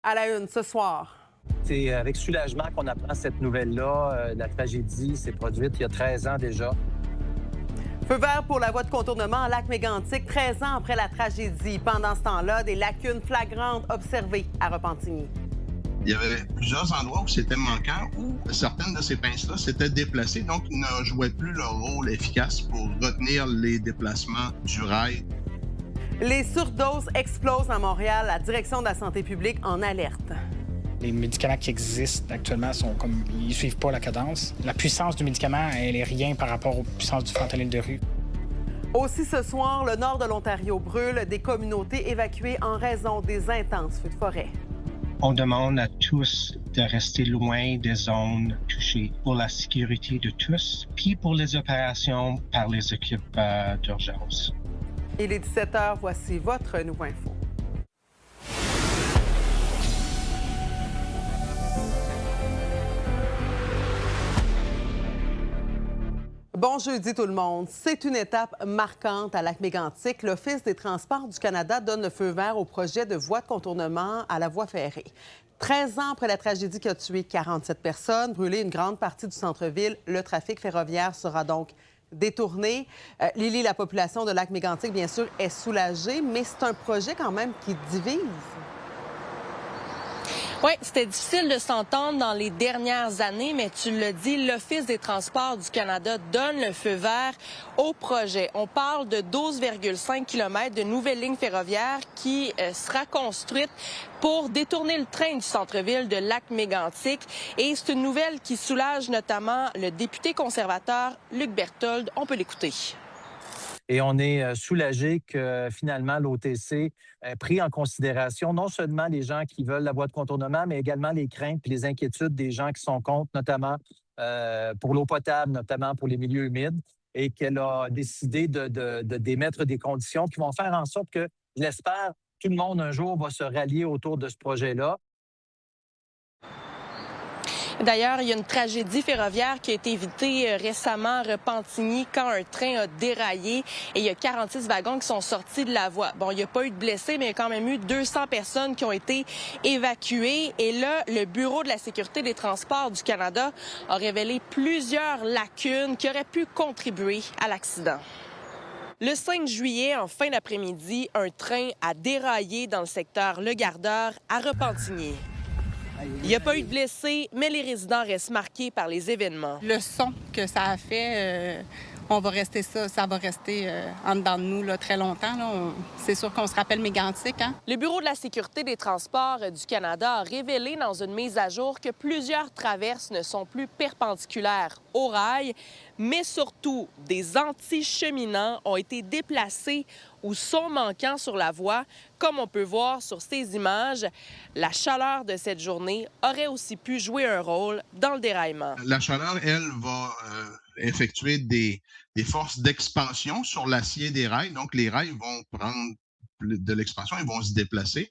À la une ce soir. C'est avec soulagement qu'on apprend cette nouvelle-là. La tragédie s'est produite il y a 13 ans déjà. Feu vert pour la voie de contournement en lac Mégantic, 13 ans après la tragédie. Pendant ce temps-là, des lacunes flagrantes observées à Repentigny. Il y avait plusieurs endroits où c'était manquant, où certaines de ces pinces-là s'étaient déplacées, donc ils ne jouaient plus leur rôle efficace pour retenir les déplacements du rail. Les surdoses explosent à Montréal. La direction de la santé publique en alerte. Les médicaments qui existent actuellement ils suivent pas la cadence. La puissance du médicament, elle est rien par rapport aux puissances du fentanyl de rue. Aussi ce soir, le nord de l'Ontario brûle, des communautés évacuées en raison des intenses feux de forêt. On demande à tous de rester loin des zones touchées pour la sécurité de tous, puis pour les opérations par les équipes d'urgence. Il est 17 h, voici votre Nouveau Info. Bon jeudi tout le monde. C'est une étape marquante à Lac-Mégantic. L'Office des transports du Canada donne le feu vert au projet de voie de contournement à la voie ferrée. 13 ans après la tragédie qui a tué 47 personnes, brûlé une grande partie du centre-ville, le trafic ferroviaire sera donc détourné. Lily, la population de Lac-Mégantic, bien sûr, est soulagée, mais c'est un projet quand même qui divise. Oui, c'était difficile de s'entendre dans les dernières années, mais tu le dis, l'Office des transports du Canada donne le feu vert au projet. On parle de 12,5 km de nouvelles lignes ferroviaires qui sera construite pour détourner le train du centre-ville de Lac-Mégantic. Et c'est une nouvelle qui soulage notamment le député conservateur Luc Berthold. On peut l'écouter. Et on est soulagé que finalement l'OTC ait pris en considération non seulement les gens qui veulent la voie de contournement, mais également les craintes et les inquiétudes des gens qui sont contre, notamment pour l'eau potable, notamment pour les milieux humides, et qu'elle a décidé d'émettre des conditions qui vont faire en sorte que, je l'espère, tout le monde un jour va se rallier autour de ce projet-là. D'ailleurs, il y a une tragédie ferroviaire qui a été évitée récemment à Repentigny quand un train a déraillé et il y a 46 wagons qui sont sortis de la voie. Bon, il n'y a pas eu de blessés, mais il y a quand même eu 200 personnes qui ont été évacuées. Et là, le Bureau de la sécurité des transports du Canada a révélé plusieurs lacunes qui auraient pu contribuer à l'accident. Le 5 juillet, en fin d'après-midi, un train a déraillé dans le secteur Le Gardeur à Repentigny. Il n'y a pas eu de blessés, mais les résidents restent marqués par les événements. Le son que ça a fait, ça va rester en dedans de nous là, très longtemps. Là. C'est sûr qu'on se rappelle Mégantic. Hein? Le Bureau de la sécurité des transports du Canada a révélé dans une mise à jour que plusieurs traverses ne sont plus perpendiculaires au rail, mais surtout des anti-cheminants ont été déplacés ou sont manquants sur la voie, comme on peut voir sur ces images. La chaleur de cette journée aurait aussi pu jouer un rôle dans le déraillement. La chaleur, elle, va effectuer des forces d'expansion sur l'acier des rails. Donc, les rails vont prendre de l'expansion, ils vont se déplacer.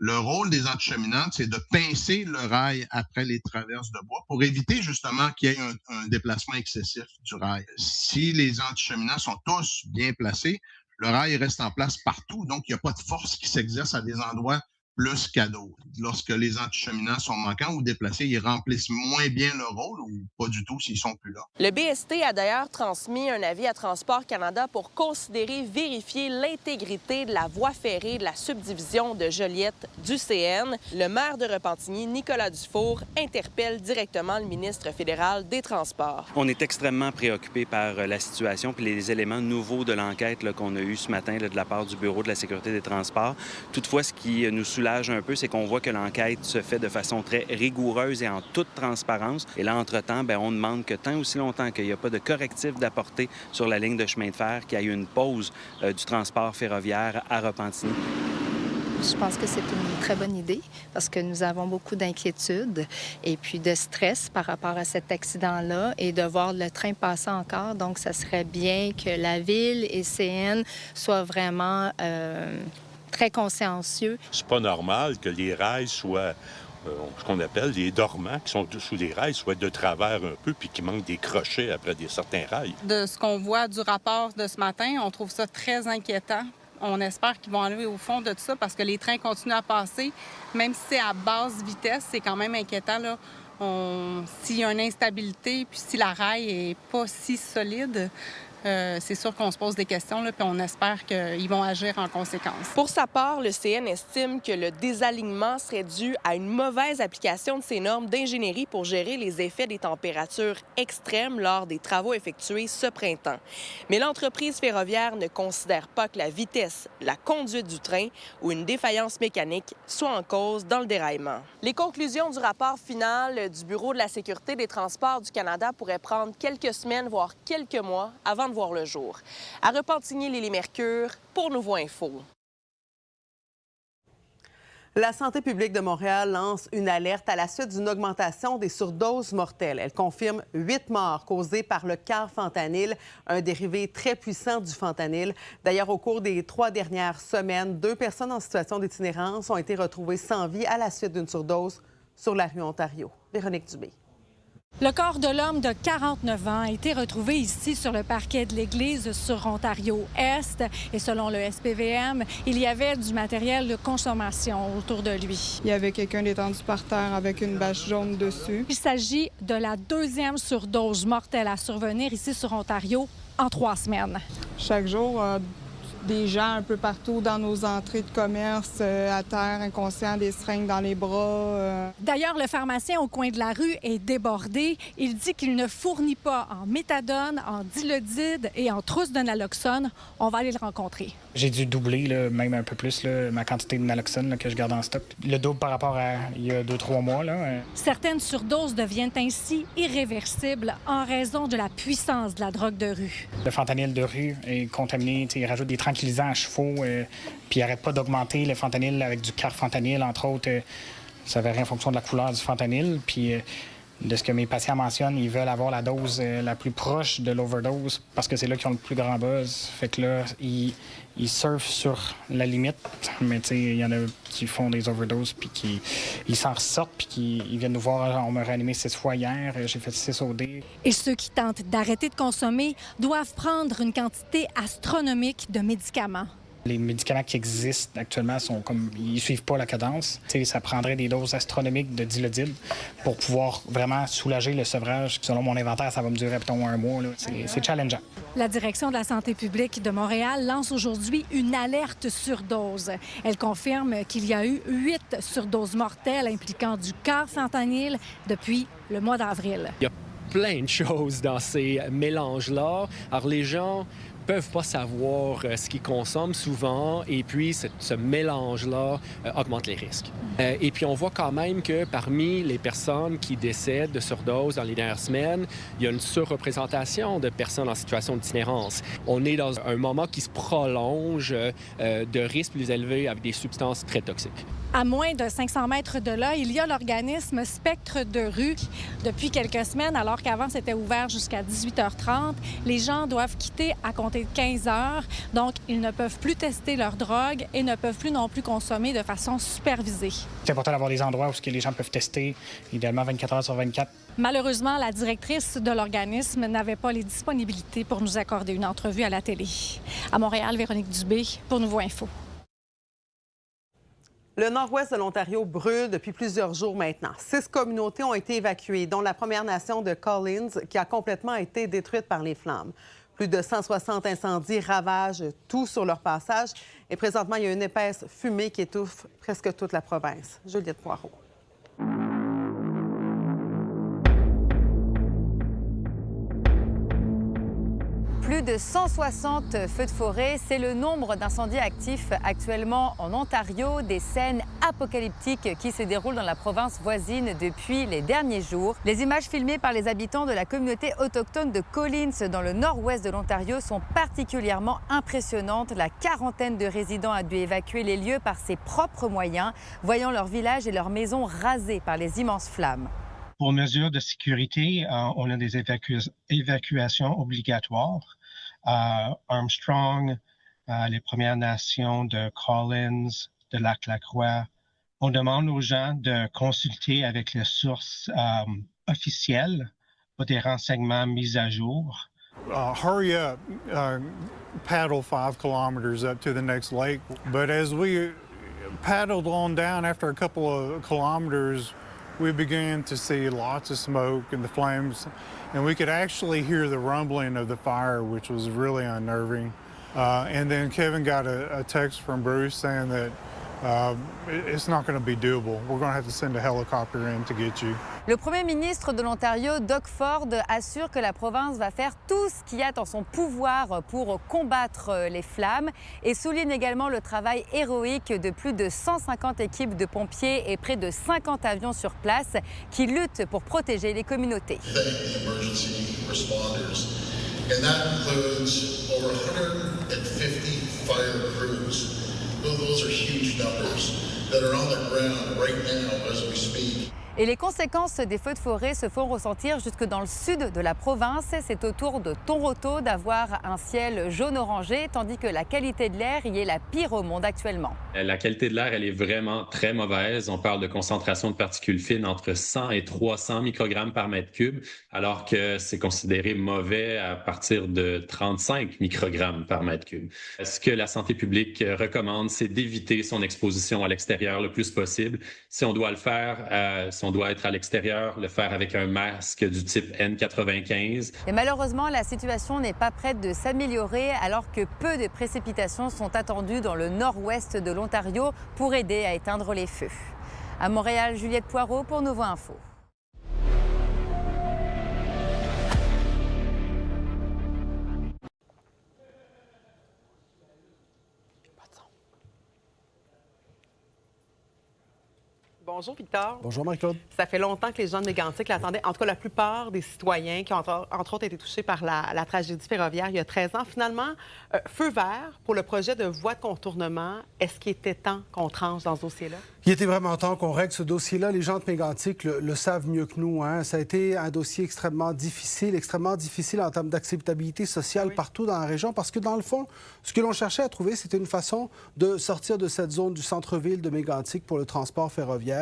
Le rôle des anticheminantes, c'est de pincer le rail après les traverses de bois pour éviter justement qu'il y ait un déplacement excessif du rail. Si les anticheminants sont tous bien placés, le rail reste en place partout, donc il n'y a pas de force qui s'exerce à des endroits plus qu'à d'autres. Lorsque les anticheminants sont manquants ou déplacés, ils remplissent moins bien leur rôle ou pas du tout s'ils sont plus là. Le BST a d'ailleurs transmis un avis à Transport Canada pour vérifier l'intégrité de la voie ferrée de la subdivision de Joliette du CN. Le maire de Repentigny, Nicolas Dufour, interpelle directement le ministre fédéral des Transports. On est extrêmement préoccupé par la situation puis les éléments nouveaux de l'enquête qu'on a eu ce matin de la part du Bureau de la sécurité des transports. Toutefois, ce qui nous soulage un peu, c'est qu'on voit que l'enquête se fait de façon très rigoureuse et en toute transparence. Et là, entre-temps, on demande que tant aussi longtemps qu'il n'y a pas de correctif d'apporter sur la ligne de chemin de fer, qu'il y ait une pause du transport ferroviaire à Repentigny. Je pense que c'est une très bonne idée parce que nous avons beaucoup d'inquiétudes et puis de stress par rapport à cet accident-là et de voir le train passer encore. Donc, ça serait bien que la Ville et CN soient vraiment très consciencieux. C'est pas normal que les rails soient ce qu'on appelle les dormants qui sont sous les rails soient de travers un peu puis qui manquent des crochets après certains rails. De ce qu'on voit du rapport de ce matin, on trouve ça très inquiétant. On espère qu'ils vont aller au fond de tout ça parce que les trains continuent à passer. Même si c'est à basse vitesse, c'est quand même inquiétant, là. S'il y a une instabilité, puis si la rail n'est pas si solide, c'est sûr qu'on se pose des questions, là, puis on espère qu'ils vont agir en conséquence. Pour sa part, le CN estime que le désalignement serait dû à une mauvaise application de ces normes d'ingénierie pour gérer les effets des températures extrêmes lors des travaux effectués ce printemps. Mais l'entreprise ferroviaire ne considère pas que la vitesse, la conduite du train ou une défaillance mécanique soient en cause dans le déraillement. Les conclusions du rapport final du Bureau de la sécurité des transports du Canada pourraient prendre quelques semaines, voire quelques mois avant de voir le jour. À Repentigny-Lily-Mercure pour Nouveau Info. La santé publique de Montréal lance une alerte à la suite d'une augmentation des surdoses mortelles. Elle confirme 8 morts causées par le carfentanyl, un dérivé très puissant du fentanyl. D'ailleurs, au cours des 3 dernières semaines, 2 personnes en situation d'itinérance ont été retrouvées sans vie à la suite d'une surdose sur la rue Ontario. Véronique Dubé. Le corps de l'homme de 49 ans a été retrouvé ici sur le parquet de l'église sur Ontario-Est. Et selon le SPVM, il y avait du matériel de consommation autour de lui. Il y avait quelqu'un détendu par terre avec une bâche jaune dessus. Il s'agit de la 2e surdose mortelle à survenir ici sur Ontario en 3 semaines. Chaque jour, des gens un peu partout dans nos entrées de commerce, à terre, inconscients, des seringues dans les bras. D'ailleurs, le pharmacien au coin de la rue est débordé. Il dit qu'il ne fournit pas en méthadone, en dilodide et en trousse de naloxone. On va aller le rencontrer. J'ai dû doubler, là, même un peu plus, là, ma quantité de naloxone là, que je garde en stock. Le double par rapport à il y a 2-3 mois. Là. Certaines surdoses deviennent ainsi irréversibles en raison de la puissance de la drogue de rue. Le fentanyl de rue est contaminé. Il rajoute des tranquillisants à chevaux, puis il n'arrête pas d'augmenter le fentanyl avec du carfentanyl, entre autres. Ça varie en fonction de la couleur du fentanyl. Puis de ce que mes patients mentionnent, ils veulent avoir la dose la plus proche de l'overdose parce que c'est là qu'ils ont le plus grand buzz. Fait que là, ils surfent sur la limite, mais tu sais, il y en a qui font des overdoses puis qui s'en ressortent puis qui viennent nous voir. On m'a réanimé 6 fois hier, j'ai fait 6 OD. Et ceux qui tentent d'arrêter de consommer doivent prendre une quantité astronomique de médicaments. Les médicaments qui existent actuellement sont comme ils suivent pas la cadence. T'sais, ça prendrait des doses astronomiques de dilodide pour pouvoir vraiment soulager le sevrage. Selon mon inventaire, ça va me durer peut-être 1 mois. C'est challengeant. La Direction de la santé publique de Montréal lance aujourd'hui une alerte surdose. Elle confirme qu'il y a eu 8 surdoses mortelles impliquant du carfentanyl depuis le mois d'avril. Il y a plein de choses dans ces mélanges-là. Alors les gens peuvent pas savoir ce qu'ils consomment souvent et puis ce mélange-là augmente les risques. Et puis on voit quand même que parmi les personnes qui décèdent de surdose dans les dernières semaines, il y a une surreprésentation de personnes en situation d'itinérance. On est dans un moment qui se prolonge de risques plus élevés avec des substances très toxiques. À moins de 500 mètres de là, il y a l'organisme Spectre de rue. Depuis quelques semaines, alors qu'avant c'était ouvert jusqu'à 18h30, les gens doivent quitter à compter de 15 heures. Donc, ils ne peuvent plus tester leur drogue et ne peuvent plus non plus consommer de façon supervisée. C'est important d'avoir des endroits où les gens peuvent tester, idéalement 24 heures sur 24. Malheureusement, la directrice de l'organisme n'avait pas les disponibilités pour nous accorder une entrevue à la télé. À Montréal, Véronique Dubé pour Nouveau Info. Le nord-ouest de l'Ontario brûle depuis plusieurs jours maintenant. 6 communautés ont été évacuées, dont la Première Nation de Collins, qui a complètement été détruite par les flammes. Plus de 160 incendies ravagent tout sur leur passage. Et présentement, il y a une épaisse fumée qui étouffe presque toute la province. Juliette Poirot. Plus de 160 feux de forêt, c'est le nombre d'incendies actifs actuellement en Ontario, des scènes apocalyptiques qui se déroulent dans la province voisine depuis les derniers jours. Les images filmées par les habitants de la communauté autochtone de Collins dans le nord-ouest de l'Ontario sont particulièrement impressionnantes. La quarantaine de résidents a dû évacuer les lieux par ses propres moyens, voyant leur village et leurs maisons rasées par les immenses flammes. Pour mesure de sécurité, on a des évacuations obligatoires. Armstrong, les Premières Nations de Collins, de Lac-la-Croix. On demande aux gens de consulter avec les sources officielles pour des renseignements mis à jour. hurry up, paddle 5 kilometers up to the next lake. But as we paddled on down after a couple of kilometers, we began to see lots of smoke and the flames, and we could actually hear the rumbling of the fire, which was really unnerving. And then Kevin got a text from Bruce saying that it's not going to be doable. We're going to have to send a helicopter in to get you. Le Premier ministre de l'Ontario, Doug Ford, assure que la province va faire tout ce qu'il y a en son pouvoir pour combattre les flammes et souligne également le travail héroïque de plus de 150 équipes de pompiers et près de 50 avions sur place qui luttent pour protéger les communautés. And that includes over 150 fire crews. Those are huge numbers that are on the ground right now as we speak. Et les conséquences des feux de forêt se font ressentir jusque dans le sud de la province. C'est au tour de Toronto d'avoir un ciel jaune-orangé, tandis que la qualité de l'air y est la pire au monde actuellement. La qualité de l'air, elle est vraiment très mauvaise. On parle de concentration de particules fines entre 100 et 300 microgrammes par mètre cube, alors que c'est considéré mauvais à partir de 35 microgrammes par mètre cube. Ce que la santé publique recommande, c'est d'éviter son exposition à l'extérieur le plus possible. Si on doit le faire, si on doit être à l'extérieur, le faire avec un masque du type N95. Et malheureusement, la situation n'est pas prête de s'améliorer alors que peu de précipitations sont attendues dans le nord-ouest de l'Ontario pour aider à éteindre les feux. À Montréal, Juliette Poirot pour Nouveau Info. Bonjour, Victor. Bonjour, Marie-Claude. Ça fait longtemps que les gens de Mégantic l'attendaient. En tout cas, la plupart des citoyens qui ont, entre autres, été touchés par la tragédie ferroviaire il y a 13 ans. Finalement, feu vert pour le projet de voie de contournement. Est-ce qu'il était temps qu'on tranche dans ce dossier-là? Il était vraiment temps qu'on règle ce dossier-là. Les gens de Mégantic le savent mieux que nous. Hein. Ça a été un dossier extrêmement difficile en termes d'acceptabilité sociale partout dans la région, parce que, dans le fond, ce que l'on cherchait à trouver, c'était une façon de sortir de cette zone du centre-ville de Mégantic pour le transport ferroviaire.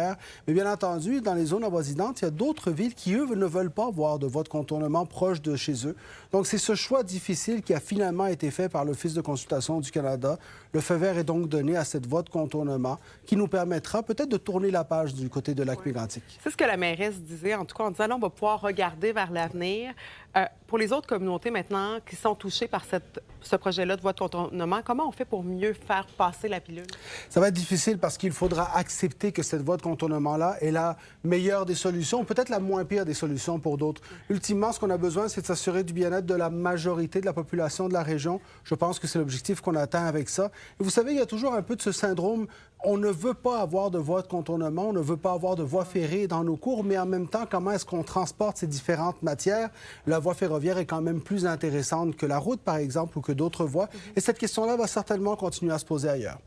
Mais bien entendu, dans les zones avoisinantes, il y a d'autres villes qui, eux, ne veulent pas voir de voie de contournement proche de chez eux. Donc, c'est ce choix difficile qui a finalement été fait par l'Office de consultation du Canada. Le feu vert est donc donné à cette voie de contournement qui nous permettra peut-être de tourner la page du côté de Lac-Mégantic. C'est ce que la mairesse disait, en tout cas, en disant là, on va pouvoir regarder vers l'avenir. Pour les autres communautés maintenant qui sont touchées par ce projet-là de voie de contournement, comment on fait pour mieux faire passer la pilule? Ça va être difficile parce qu'il faudra accepter que cette voie de contournement-là est la meilleure des solutions, peut-être la moins pire des solutions pour d'autres. Ultimement, ce qu'on a besoin, c'est de s'assurer du bien-être de la majorité de la population de la région. Je pense que c'est l'objectif qu'on atteint avec ça. Et vous savez, il y a toujours un peu de ce syndrome. On ne veut pas avoir de voie de contournement, on ne veut pas avoir de voie ferrée dans nos cours, mais en même temps, comment est-ce qu'on transporte ces différentes matières? La voie ferroviaire est quand même plus intéressante que la route, par exemple, ou que d'autres voies. Et cette question-là va certainement continuer à se poser ailleurs.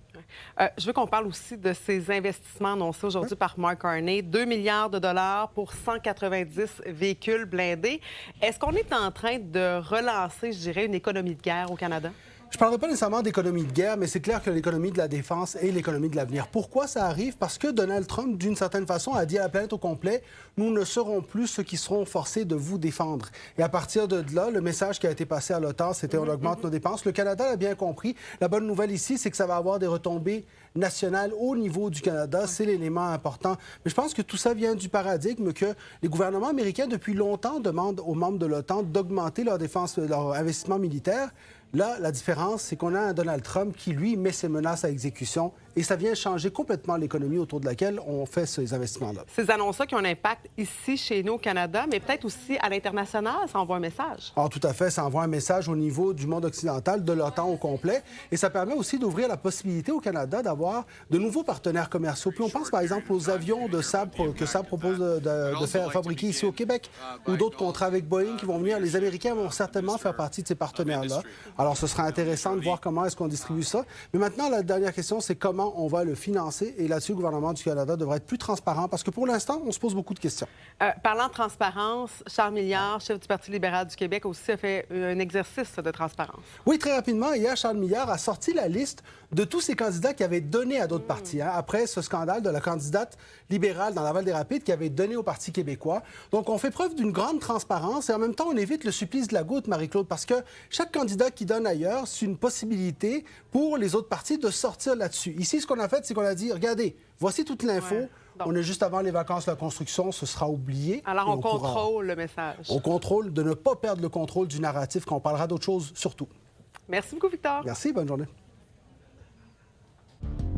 Je veux qu'on parle aussi de ces investissements annoncés aujourd'hui par Mark Carney. 2 milliards de dollars pour 190 véhicules blindés. Est-ce qu'on est en train de relancer, je dirais, une économie de guerre au Canada? Je ne parlerai pas nécessairement d'économie de guerre, mais c'est clair que l'économie de la défense est l'économie de l'avenir. Pourquoi ça arrive? Parce que Donald Trump, d'une certaine façon, a dit à la planète au complet, nous ne serons plus ceux qui seront forcés de vous défendre. Et à partir de là, le message qui a été passé à l'OTAN, c'était on augmente nos dépenses. Le Canada l'a bien compris. La bonne nouvelle ici, c'est que ça va avoir des retombées nationales au niveau du Canada. C'est l'élément important. Mais je pense que tout ça vient du paradigme que les gouvernements américains, depuis longtemps, demandent aux membres de l'OTAN d'augmenter leur défense, leur investissement militaire. Là, la différence, c'est qu'on a un Donald Trump qui, lui, met ses menaces à exécution et ça vient changer complètement l'économie autour de laquelle on fait ces investissements-là. Ces annonces-là qui ont un impact ici, chez nous, au Canada, mais peut-être aussi à l'international, ça envoie un message. Alors, tout à fait, ça envoie un message au niveau du monde occidental, de l'OTAN au complet, et ça permet aussi d'ouvrir la possibilité au Canada d'avoir de nouveaux partenaires commerciaux. Puis on pense, par exemple, aux avions de Sabre que Sabre propose de faire fabriquer ici au Québec, ou d'autres contrats avec Boeing qui vont venir. Les Américains vont certainement faire partie de ces partenaires-là. Alors, ce sera intéressant de voir comment est-ce qu'on distribue ça. Mais maintenant, la dernière question, c'est comment comment on va le financer. Et là-dessus, le gouvernement du Canada devrait être plus transparent parce que pour l'instant, on se pose beaucoup de questions. Parlant de transparence, Charles Milliard, chef du Parti libéral du Québec, aussi a fait un exercice de transparence. Oui, très rapidement, hier, Charles Milliard a sorti la liste de tous ces candidats qui avaient donné à d'autres partis, après ce scandale de la candidate libérale dans Laval-des-Rapides qui avait donné au Parti québécois. Donc, on fait preuve d'une grande transparence et en même temps, on évite le supplice de la goutte, Marie-Claude, parce que chaque candidat qui donne ailleurs, c'est une possibilité pour les autres partis de sortir là-dessus. Ici, ce qu'on a fait, c'est qu'on a dit, regardez, voici toute l'info. Ouais. On est juste avant les vacances de la construction, ce sera oublié. Alors, on contrôle le message. On contrôle de ne pas perdre le contrôle du narratif, qu'on parlera d'autres choses surtout. Merci beaucoup, Victor. Merci, bonne journée.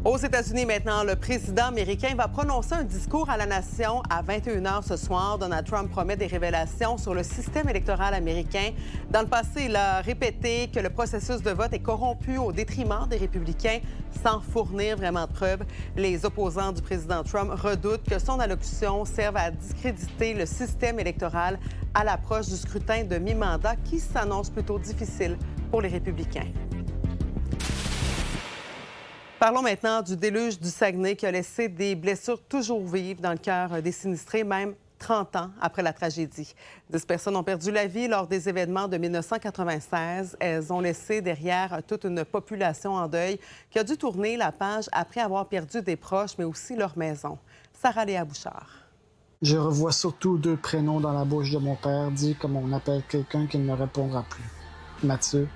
Aux États-Unis maintenant, le président américain va prononcer un discours à la nation à 21h ce soir. Donald Trump promet des révélations sur le système électoral américain. Dans le passé, il a répété que le processus de vote est corrompu au détriment des républicains sans fournir vraiment de preuves. Les opposants du président Trump redoutent que son allocution serve à discréditer le système électoral à l'approche du scrutin de mi-mandat qui s'annonce plutôt difficile pour les républicains. Parlons maintenant du déluge du Saguenay qui a laissé des blessures toujours vives dans le cœur des sinistrés, même 30 ans après la tragédie. 10 personnes ont perdu la vie lors des événements de 1996. Elles ont laissé derrière toute une population en deuil qui a dû tourner la page après avoir perdu des proches, mais aussi leur maison. Sarah-Léa Bouchard. Je revois surtout 2 prénoms dans la bouche de mon père, dit comme on appelle quelqu'un qui ne répondra plus. Mathieu,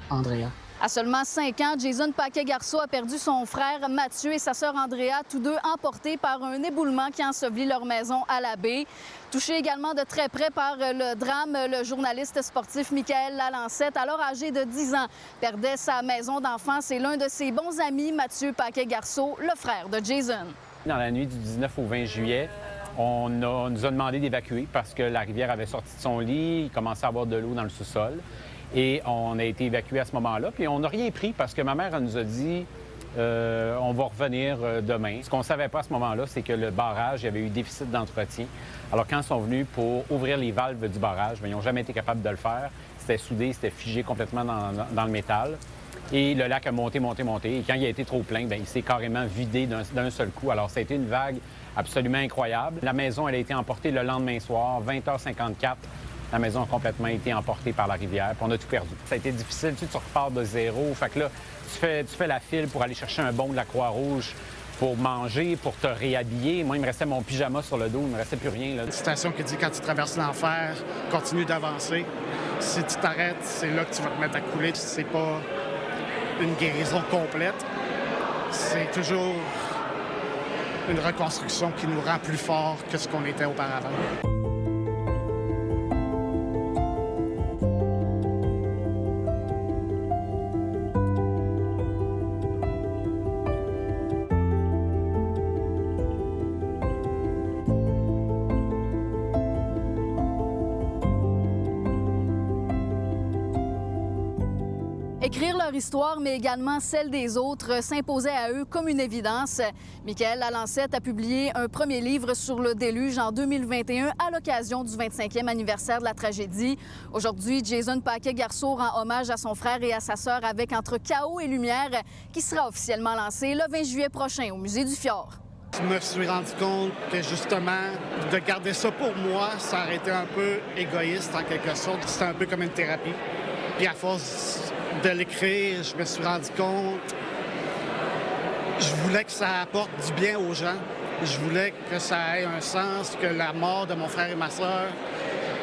Andrea. À seulement 5 ans, Jason Paquet-Garceau a perdu son frère Mathieu et sa sœur Andrea, tous deux emportés par un éboulement qui a enseveli leur maison à la baie. Touché également de très près par le drame, le journaliste sportif Michael Lalancette, alors âgé de 10 ans, perdait sa maison d'enfance et l'un de ses bons amis, Mathieu Paquet-Garceau, le frère de Jason. Dans la nuit du 19 au 20 juillet, on nous a demandé d'évacuer parce que la rivière avait sorti de son lit, il commençait à avoir de l'eau dans le sous-sol. Et on a été évacués à ce moment-là. Puis on n'a rien pris parce que ma mère elle nous a dit on va revenir demain. Ce qu'on ne savait pas à ce moment-là, c'est que le barrage, il y avait eu déficit d'entretien. Alors quand ils sont venus pour ouvrir les valves du barrage, bien, ils n'ont jamais été capables de le faire. C'était soudé, c'était figé complètement dans le métal. Et le lac a monté. Et quand il a été trop plein, bien, il s'est carrément vidé d'un seul coup. Alors ça a été une vague absolument incroyable. La maison, elle a été emportée le lendemain soir, 20h54. La maison a complètement été emportée par la rivière, puis on a tout perdu. Ça a été difficile, tu repars de zéro. Fait que là, tu fais la file pour aller chercher un bon de la Croix-Rouge pour manger, pour te réhabiller. Moi, il me restait mon pyjama sur le dos, il me restait plus rien. Là. Une citation qui dit « Quand tu traverses l'enfer, continue d'avancer. Si tu t'arrêtes, c'est là que tu vas te mettre à couler. C'est pas une guérison complète. C'est toujours une reconstruction qui nous rend plus forts que ce qu'on était auparavant. » Écrire leur histoire, mais également celle des autres, s'imposait à eux comme une évidence. Michael Lalancette a publié un premier livre sur le déluge en 2021 à l'occasion du 25e anniversaire de la tragédie. Aujourd'hui, Jason Paquet-Garceau rend hommage à son frère et à sa sœur avec Entre chaos et lumière, qui sera officiellement lancé le 20 juillet prochain au Musée du Fjord. Je me suis rendu compte que justement, de garder ça pour moi, ça aurait été un peu égoïste en quelque sorte. C'était un peu comme une thérapie. Puis à force de l'écrire, je me suis rendu compte, je voulais que ça apporte du bien aux gens. Je voulais que ça ait un sens, que la mort de mon frère et ma sœur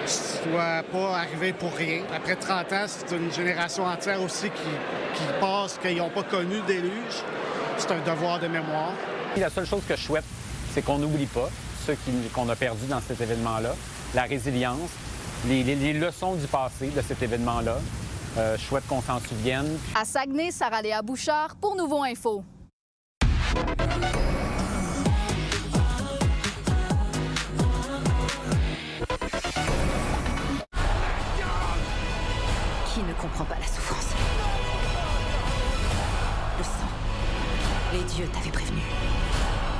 soit pas arrivée pour rien. Après 30 ans, c'est une génération entière aussi qui passe, qu'ils n'ont pas connu le déluge. C'est un devoir de mémoire. La seule chose que je souhaite, c'est qu'on n'oublie pas ceux qu'on a perdus dans cet événement-là, la résilience, les leçons du passé de cet événement-là. Je souhaite qu'on s'en souvienne. À Saguenay, Sarah-Léa Bouchard pour Nouveau Info. Qui ne comprend pas la souffrance? Le sang. Les dieux t'avaient prévenu.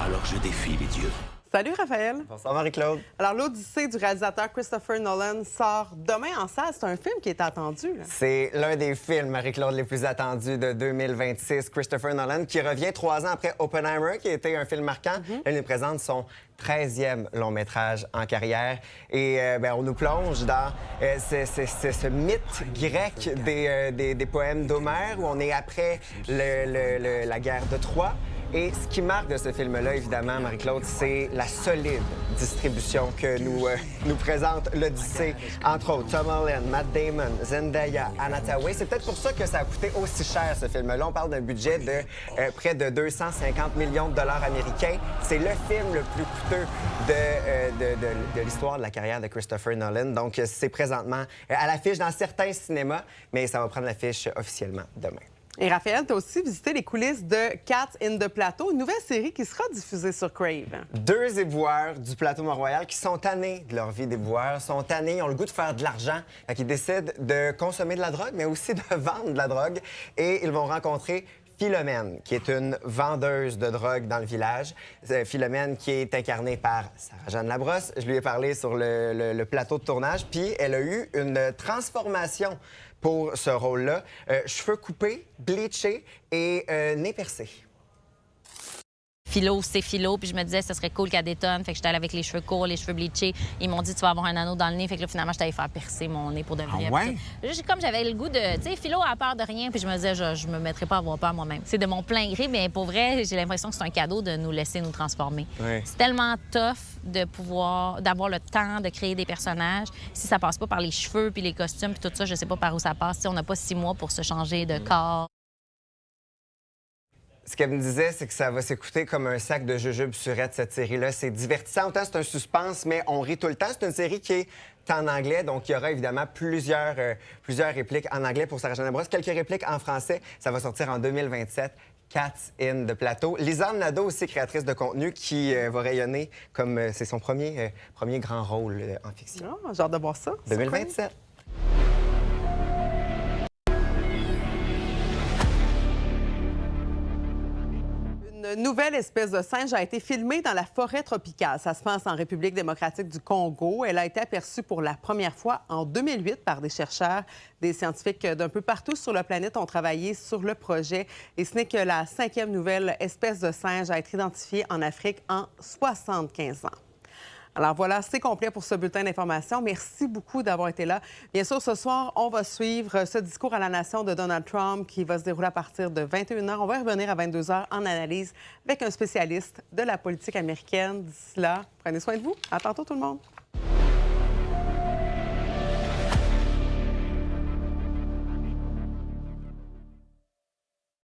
Alors je défie les dieux. Salut Raphaël. Bonsoir Marie-Claude. Alors l'Odyssée du réalisateur Christopher Nolan sort demain en salle. C'est un film qui est attendu. C'est l'un des films, Marie-Claude, les plus attendus de 2026. Christopher Nolan qui revient 3 ans après Oppenheimer, qui était un film marquant. Il nous présente son 13e long métrage en carrière. Et on nous plonge dans ce mythe grec des poèmes d'Homère, où on est après la guerre de Troie. Et ce qui marque de ce film-là, évidemment, Marie-Claude, c'est la solide distribution que nous présente l'Odyssée. Entre autres, Tom Holland, Matt Damon, Zendaya, Anna Thaoué. C'est peut-être pour ça que ça a coûté aussi cher, ce film-là. On parle d'un budget de près de 250 millions de dollars américains. C'est le film le plus coûteux de l'histoire de la carrière de Christopher Nolan. Donc, c'est présentement à l'affiche dans certains cinémas, mais ça va prendre l'affiche officiellement demain. Et Raphaël, tu as aussi visité les coulisses de Cats in the Plateau, une nouvelle série qui sera diffusée sur Crave. 2 éboueurs du plateau Mont-Royal qui sont tannés de leur vie d'éboueurs, sont tannés, ils ont le goût de faire de l'argent, qui décident de consommer de la drogue, mais aussi de vendre de la drogue. Et ils vont rencontrer Philomène, qui est une vendeuse de drogue dans le village. Philomène qui est incarnée par Sarah-Jeanne Labrosse. Je lui ai parlé sur le plateau de tournage, puis elle a eu une transformation pour ce rôle-là. Cheveux coupés, bleachés et nez percé. Philo, c'est Philo, puis je me disais, ce serait cool qu'elle détonne. Fait que j'étais allée avec les cheveux courts, les cheveux bleachés. Ils m'ont dit, tu vas avoir un anneau dans le nez. Fait que là, finalement, j'étais allée faire percer mon nez pour de vrai. Ah ouais? Comme j'avais le goût de, tu sais, Philo a peur de rien, puis je me disais, je me mettrais pas à avoir peur moi-même. C'est de mon plein gré, mais pour vrai, j'ai l'impression que c'est un cadeau de nous laisser nous transformer. Ouais. C'est tellement tough d'avoir le temps de créer des personnages. Si ça passe pas par les cheveux, puis les costumes, puis tout ça, je sais pas par où ça passe. T'sais, on n'a pas 6 mois pour se changer de corps. Ce qu'elle me disait, c'est que ça va s'écouter comme un sac de jujubes surettes, cette série-là. C'est divertissant, autant c'est un suspense, mais on rit tout le temps. C'est une série qui est en anglais, donc il y aura évidemment plusieurs répliques en anglais pour Sarah-Jeanne Labrosse, quelques répliques en français. Ça va sortir en 2027. Cats in the Plateau. Lisanne Nadeau, aussi créatrice de contenu, qui va rayonner comme c'est son premier grand rôle en fiction. Oh, j'ai hâte de voir ça. 2027. Une nouvelle espèce de singe a été filmée dans la forêt tropicale. Ça se passe en République démocratique du Congo. Elle a été aperçue pour la première fois en 2008 par des chercheurs. Des scientifiques d'un peu partout sur la planète ont travaillé sur le projet. Et ce n'est que la 5e nouvelle espèce de singe à être identifiée en Afrique en 75 ans. Alors voilà, c'est complet pour ce bulletin d'information. Merci beaucoup d'avoir été là. Bien sûr, ce soir, on va suivre ce discours à la nation de Donald Trump qui va se dérouler à partir de 21h. On va revenir à 22h en analyse avec un spécialiste de la politique américaine. D'ici là, prenez soin de vous. À tantôt tout le monde.